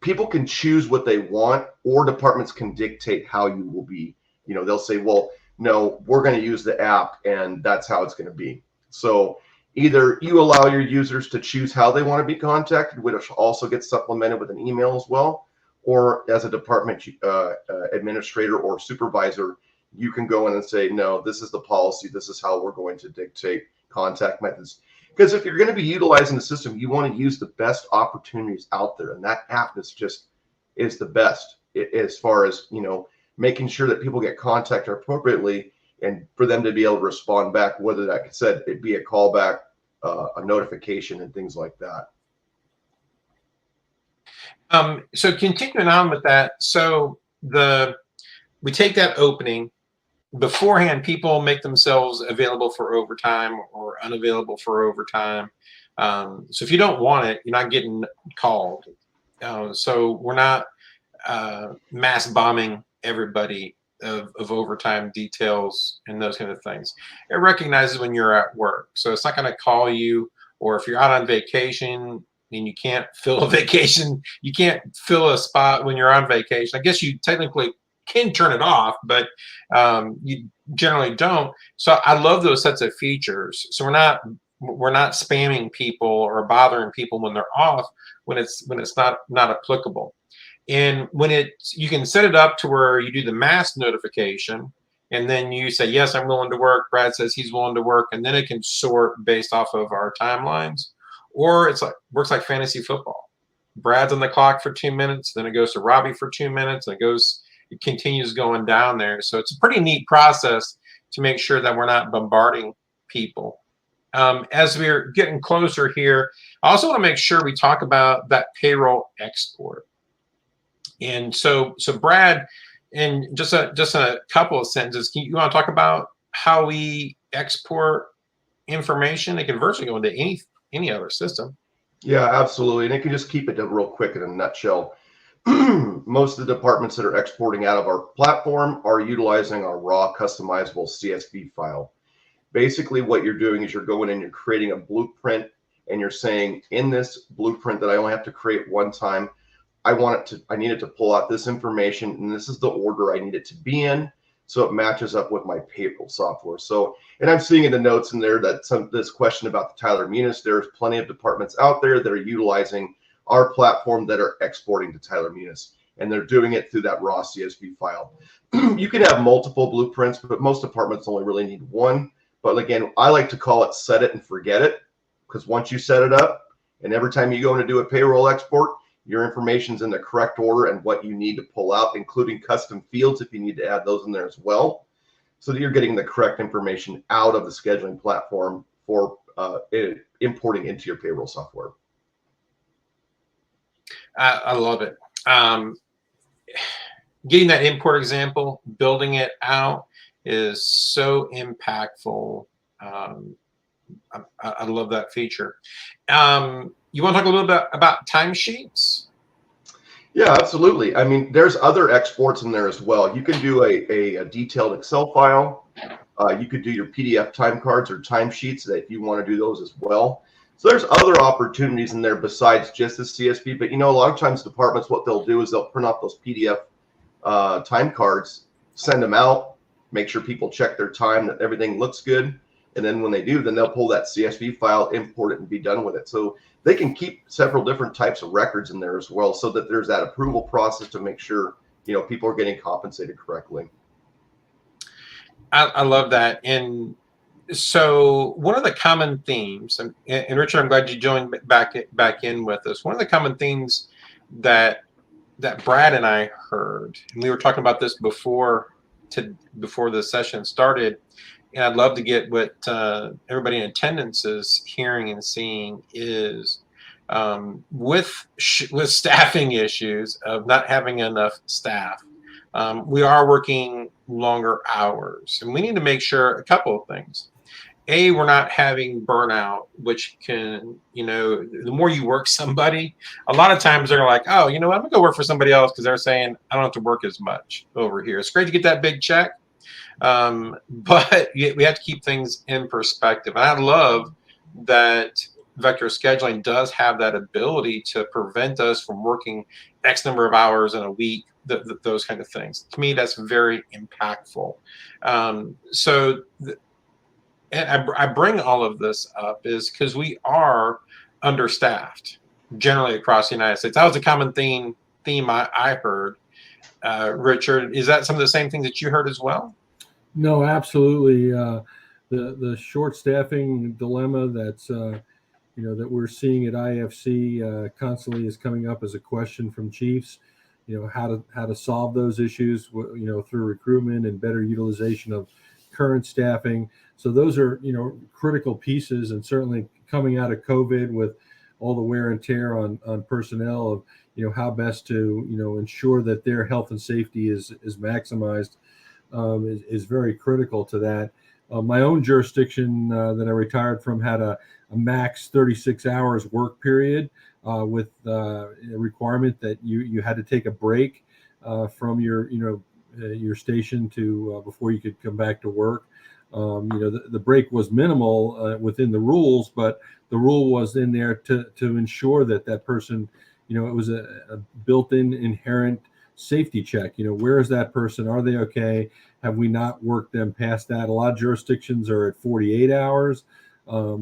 people can choose what they want or departments can dictate how you will be, they'll say, well, no, we're going to use the app and that's how it's going to be. So either you allow your users to choose how they want to be contacted, which also gets supplemented with an email as well, or as a department administrator or supervisor, you can go in and say, no, this is the policy. This is how we're going to dictate contact methods. Because if you're going to be utilizing the system, you want to use the best opportunities out there. And that app is the best as far as, making sure that people get contacted appropriately and for them to be able to respond back, whether that said it be a callback, a notification, and things like that. So continuing on with that, so we take that opening beforehand. People make themselves available for overtime or unavailable for overtime. So if you don't want it, you're not getting called. So we're not mass bombing everybody of overtime details and those kind of things. It recognizes when you're at work. So it's not going to call you, or if you're out on vacation and you can't fill a vacation, you can't fill a spot when you're on vacation. I guess you technically can turn it off, but you generally don't. So I love those sets of features. So we're not spamming people or bothering people when they're off when it's not applicable. And when you can set it up to where you do the mass notification and then you say, yes, I'm willing to work. Brad says he's willing to work. And then it can sort based off of our timelines. Or works like fantasy football. Brad's on the clock for 2 minutes, then it goes to Robbie for 2 minutes, and it continues going down there. So it's a pretty neat process to make sure that we're not bombarding people. As we're getting closer here, I also want to make sure we talk about that payroll export. And so Brad, in just a couple of sentences, you want to talk about how we export information. It can virtually go into any other system. Yeah, absolutely. And it can just keep it real quick in a nutshell. Most of the departments that are exporting out of our platform are utilizing our raw customizable CSV file. Basically, what you're doing is you're going in, you're creating a blueprint, and you're saying, in this blueprint that I only have to create one time, I need it to pull out this information, and this is the order I need it to be in, so it matches up with my payroll software. So, and I'm seeing in the notes in there that this question about the Tyler Munis, there's plenty of departments out there that are utilizing our platform that are exporting to Tyler Munis, and they're doing it through that raw CSV file. You can have multiple blueprints, but most departments only really need one. But again, I like to call it set it and forget it, because once you set it up, and every time you go in to do a payroll export, your information's in the correct order and what you need to pull out, including custom fields if you need to add those in there as well, so that you're getting the correct information out of the scheduling platform for importing into your payroll software. I love it. Getting that import example, building it out is so impactful. I love that feature. You want to talk a little bit about timesheets? Yeah, absolutely. I mean, there's other exports in there as well. You can do a detailed Excel file. You could do your PDF time cards or timesheets that you want to do those as well. So there's other opportunities in there besides just the CSV. But, a lot of times departments, what they'll do is they'll print off those PDF time cards, send them out, make sure people check their time, that everything looks good. And then when they do, then they'll pull that CSV file, import it, and be done with it. So they can keep several different types of records in there as well, so that there's that approval process to make sure, people are getting compensated correctly. I love that. And so one of the common themes, and Richard, I'm glad you joined back in with us. One of the common themes that Brad and I heard, and we were talking about this before the session started, and I'd love to get what everybody in attendance is hearing and seeing, is with staffing issues of not having enough staff. We are working longer hours, and we need to make sure a couple of things. A, we're not having burnout, which can, the more you work somebody, a lot of times they're like, oh, you know what, I'm gonna go work for somebody else because they're saying I don't have to work as much over here. It's great to get that big check, but we have to keep things in perspective. And I love that Vector Scheduling does have that ability to prevent us from working X number of hours in a week, those kind of things. To me, that's very impactful. And I bring all of this up is because we are understaffed generally across the United States. That was a common theme I heard. Richard, is that some of the same things that you heard as well? No, absolutely. The short staffing dilemma that's that we're seeing at IFC constantly is coming up as a question from chiefs. How to solve those issues. Through recruitment and better utilization of current staffing. So those are critical pieces, and certainly coming out of COVID with all the wear and tear on personnel of how best to ensure that their health and safety is maximized is very critical to that. My own jurisdiction that I retired from had a max 36 hours work period with a requirement that you had to take a break from your station to before you could come back to work. The break was minimal within the rules, but the rule was in there to ensure that person, it was a built-in inherent safety check. Where is that person? Are they okay? Have we not worked them past that? A lot of jurisdictions are at 48 hours. So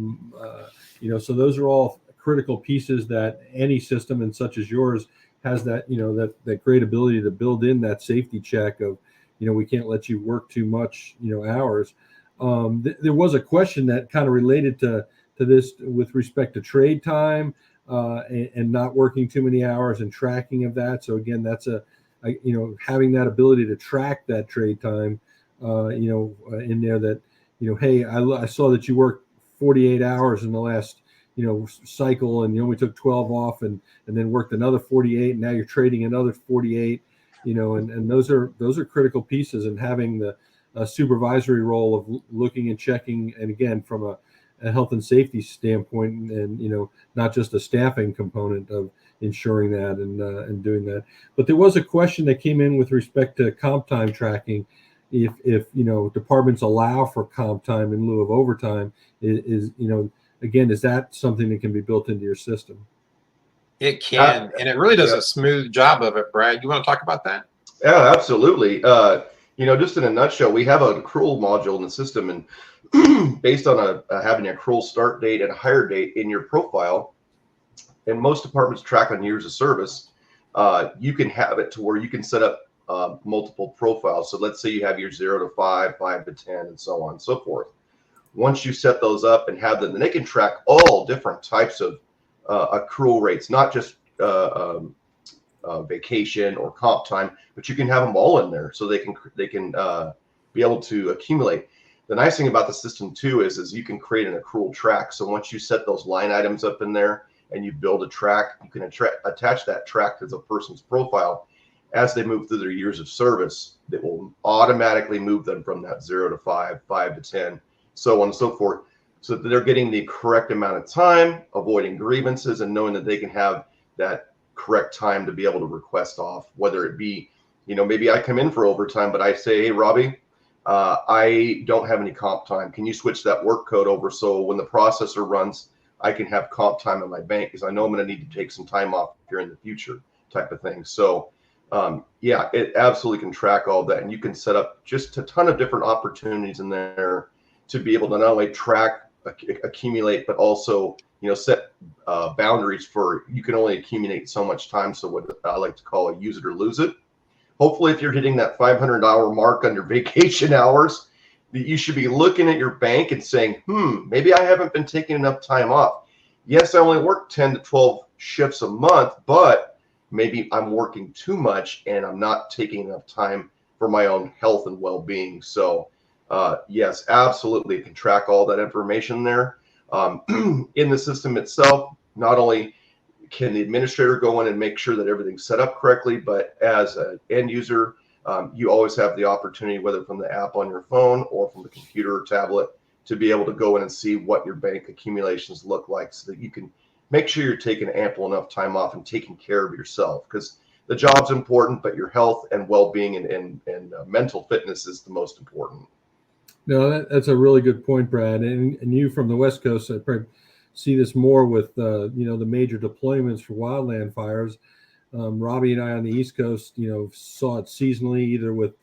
those are all critical pieces that any system, and such as yours, has that that great ability to build in that safety check of we can't let you work too much hours. There was a question that kind of related to this with respect to trade time and not working too many hours and tracking of that. So again, that's having that ability to track that trade time in there, that hey, I saw that you worked 48 hours in the last cycle, and you only took 12 off and then worked another 48, and now you're trading another 48, and those are critical pieces, and having the a supervisory role of looking and checking, and again from a health and safety standpoint, and not just a staffing component of ensuring that and doing that. But there was a question that came in with respect to comp time tracking. If departments allow for comp time in lieu of overtime, is that something that can be built into your system? It can, and it really does a smooth job of it. Brad, you want to talk about that? Yeah, absolutely. Just in a nutshell, we have an accrual module in the system, and based on having an accrual start date and a hire date in your profile, and most departments track on years of service, you can have it to where you can set up multiple profiles. So let's say you have your 0 to 5, 5 to 10, and so on and so forth. Once you set those up and have them, then they can track all different types of accrual rates, not just vacation or comp time, but you can have them all in there so they can be able to accumulate. The nice thing about the system too is you can create an accrual track. So once you set those line items up in there and you build a track, you can attach that track to the person's profile as they move through their years of service. That will automatically move them from that 0 to 5, 5 to 10, so on and so forth, so that they're getting the correct amount of time, avoiding grievances, and knowing that they can have that correct time to be able to request off, whether it be, maybe I come in for overtime, but I say, hey, Robbie, I don't have any comp time. Can you switch that work code over so when the processor runs, I can have comp time in my bank, because I know I'm going to need to take some time off here in the future, type of thing. So it absolutely can track all that, and you can set up just a ton of different opportunities in there to be able to not only track, accumulate, but also set boundaries for, you can only accumulate so much time. So what I like to call a use it or lose it. Hopefully, if you're hitting that 500-hour mark on your vacation hours, you should be looking at your bank and saying, maybe I haven't been taking enough time off. Yes, I only work 10 to 12 shifts a month, but maybe I'm working too much and I'm not taking enough time for my own health and well-being. So yes, absolutely, it can track all that information there. In the system itself, not only can the administrator go in and make sure that everything's set up correctly, but as an end user, you always have the opportunity, whether from the app on your phone or from the computer or tablet, to be able to go in and see what your bank accumulations look like, so that you can make sure you're taking ample enough time off and taking care of yourself, because the job's important, but your health and well-being and mental fitness is the most important. No, that's a really good point, Brad. And you from the West Coast, I probably see this more with the major deployments for wildland fires. Robbie and I on the East Coast, saw it seasonally, either with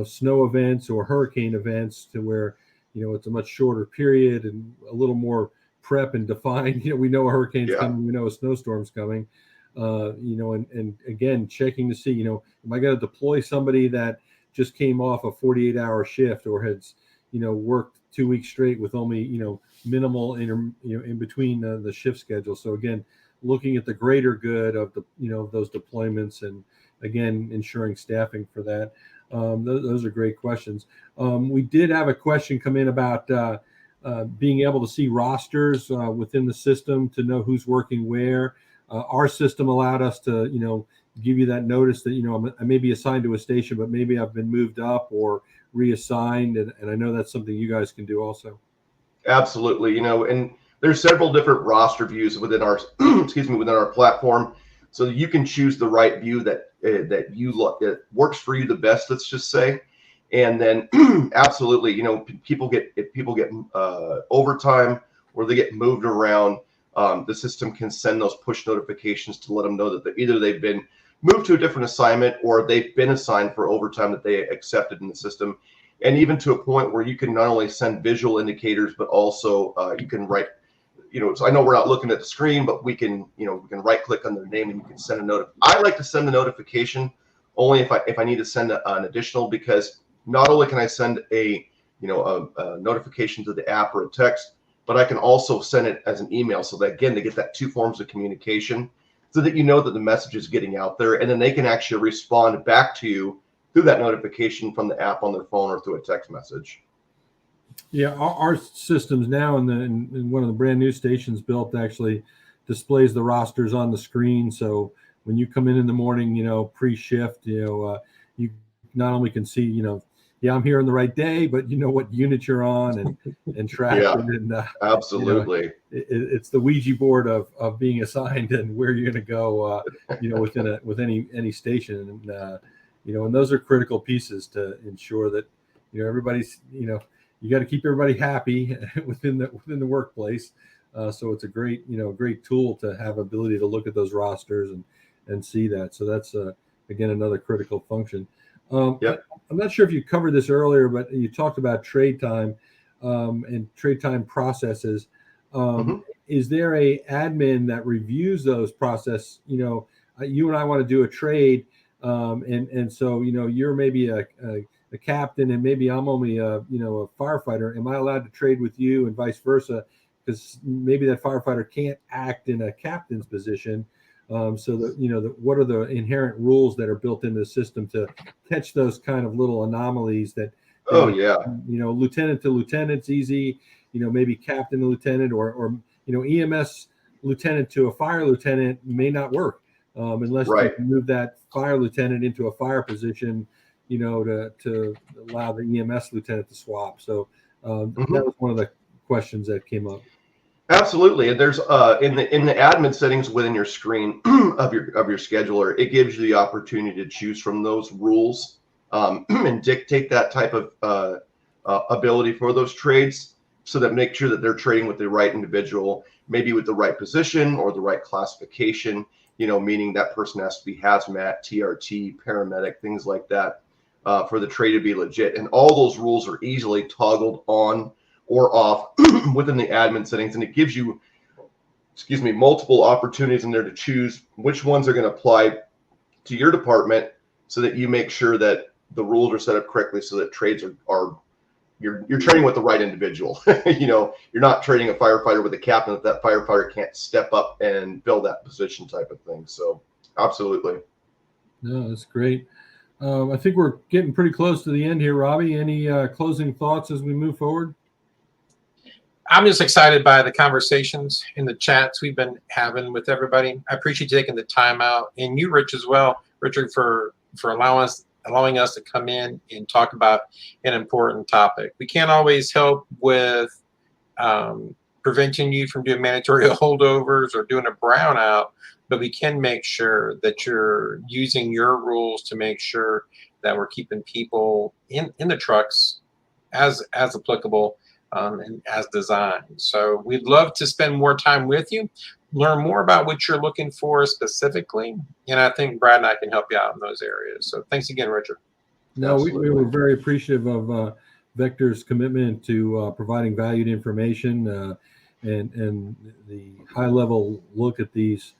snow events or hurricane events, to where it's a much shorter period and a little more prep and defined. We know a hurricane's coming, we know a snowstorm's coming. And again, checking to see, am I going to deploy somebody that just came off a 48-hour shift or has worked 2 weeks straight with only minimal in between the shift schedule. So again, looking at the greater good of the those deployments, and again ensuring staffing for that. Those are great questions. We did have a question come in about being able to see rosters within the system to know who's working where. Our system allowed us to give you that notice that I may be assigned to a station, but maybe I've been moved up or reassigned, and I know that's something you guys can do also. Absolutely, and there's several different roster views within our within our platform, so that you can choose the right view that that works for you the best, let's just say. And then absolutely, if people get overtime or they get moved around, the system can send those push notifications to let them know that either they've been moved to a different assignment or they've been assigned for overtime that they accepted in the system. And even to a point where you can not only send visual indicators, but also you can write, so I know we're not looking at the screen, but we can right click on their name and you can send a note. I like to send the notification only if I need to send an additional, because not only can I send a notification to the app or a text, but I can also send it as an email, so that again, they get that two forms of communication, so that that the message is getting out there, and then they can actually respond back to you through that notification from the app on their phone or through a text message. Yeah, our systems now in one of the brand new stations built actually displays the rosters on the screen. So when you come in the morning, pre-shift, you not only can see, yeah, I'm here on the right day, but you know what unit you're on and track Yeah. it. And Absolutely. it's the Ouija board of being assigned and where you're going to go, with any station. And, and those are critical pieces to ensure that, everybody's, you got to keep everybody happy within the workplace. So it's a great tool to have ability to look at those rosters and see that. So that's, again, another critical function. Yep. I'm not sure if you covered this earlier, but you talked about trade time and trade time processes. Is there a admin that reviews those process? You and I want to do a trade, and so you're maybe a captain, and maybe I'm only a firefighter. Am I allowed to trade with you, and vice versa? Because maybe that firefighter can't act in a captain's position. So that what are the inherent rules that are built into the system to catch those kind of little anomalies that Oh yeah. Lieutenant to lieutenant's easy, maybe captain to lieutenant, or EMS lieutenant to a fire lieutenant may not work unless Right. you can move that fire lieutenant into a fire position, to allow the EMS lieutenant to swap. So that was one of the questions that came up. Absolutely. And there's in the admin settings within your screen of your scheduler, it gives you the opportunity to choose from those rules and dictate that type of ability for those trades, so that make sure that they're trading with the right individual, maybe with the right position or the right classification, meaning that person has to be hazmat, TRT, paramedic, things like that, for the trade to be legit. And all those rules are easily toggled on or off within the admin settings, and it gives you, multiple opportunities in there to choose which ones are going to apply to your department, so that you make sure that the rules are set up correctly, so that trades are you're trading with the right individual. You're not trading a firefighter with a captain that firefighter can't step up and fill that position type of thing. So absolutely. No, that's great. I think we're getting pretty close to the end here, Robbie. Any closing thoughts as we move forward? I'm just excited by the conversations in the chats we've been having with everybody. I appreciate you taking the time out, and you, Rich, as well, Richard, for allowing us to come in and talk about an important topic. We can't always help with preventing you from doing mandatory holdovers or doing a brownout, but we can make sure that you're using your rules to make sure that we're keeping people in the trucks as applicable. And as designed. So we'd love to spend more time with you, learn more about what you're looking for specifically. And I think Brad and I can help you out in those areas. So thanks again, Richard. No, we were very appreciative of Vector's commitment to providing valued information and the high level look at these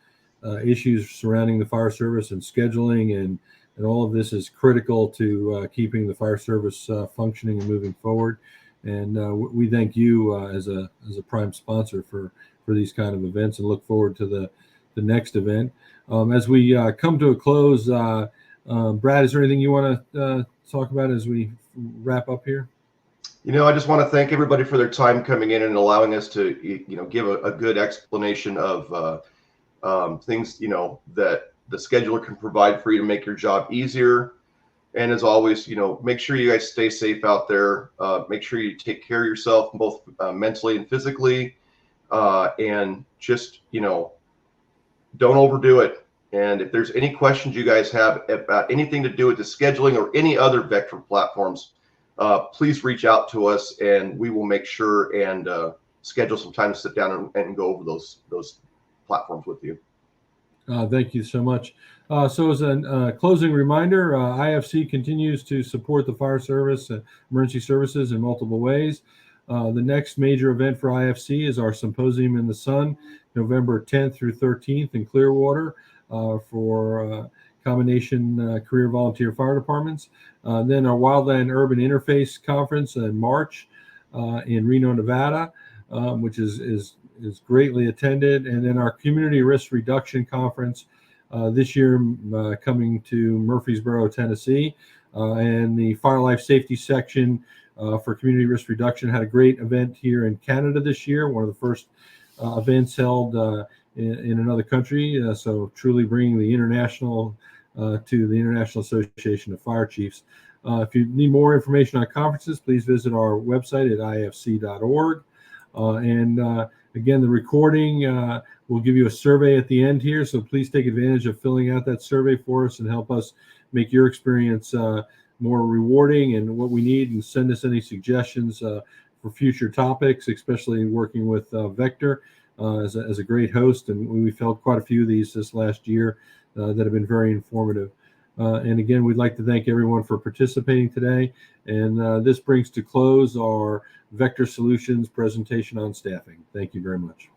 issues surrounding the fire service and scheduling, and all of this is critical to keeping the fire service functioning and moving forward. And we thank you as a prime sponsor for these kind of events, and look forward to the next event. As we come to a close, Brad, is there anything you want to talk about as we wrap up here? I just want to thank everybody for their time coming in and allowing us to, give a good explanation of things, that the scheduler can provide for you to make your job easier. And as always, make sure you guys stay safe out there. Make sure you take care of yourself, both mentally and physically. And just, don't overdo it. And if there's any questions you guys have about anything to do with the scheduling or any other Vector platforms, please reach out to us, and we will make sure and schedule some time to sit down and go over those platforms with you. Thank you so much. So as a closing reminder, IFC continues to support the fire service, emergency services in multiple ways. The next major event for IFC is our Symposium in the Sun, November 10th through 13th in Clearwater for combination career volunteer fire departments. Then our Wildland Urban Interface Conference in March in Reno, Nevada, which is greatly attended. And then our Community Risk Reduction Conference this year coming to Murfreesboro, Tennessee. And the Fire Life Safety section for Community Risk Reduction had a great event here in Canada this year, one of the first events held in another country. So truly bringing the international to the International Association of Fire Chiefs. If you need more information on conferences, please visit our website at ifc.org. Again, the recording will give you a survey at the end here, so please take advantage of filling out that survey for us and help us make your experience more rewarding and what we need, and send us any suggestions for future topics, especially working with Vector as a great host. And we've held quite a few of these this last year that have been very informative. And again, we'd like to thank everyone for participating today. And this brings to close our Vector Solutions presentation on staffing. Thank you very much.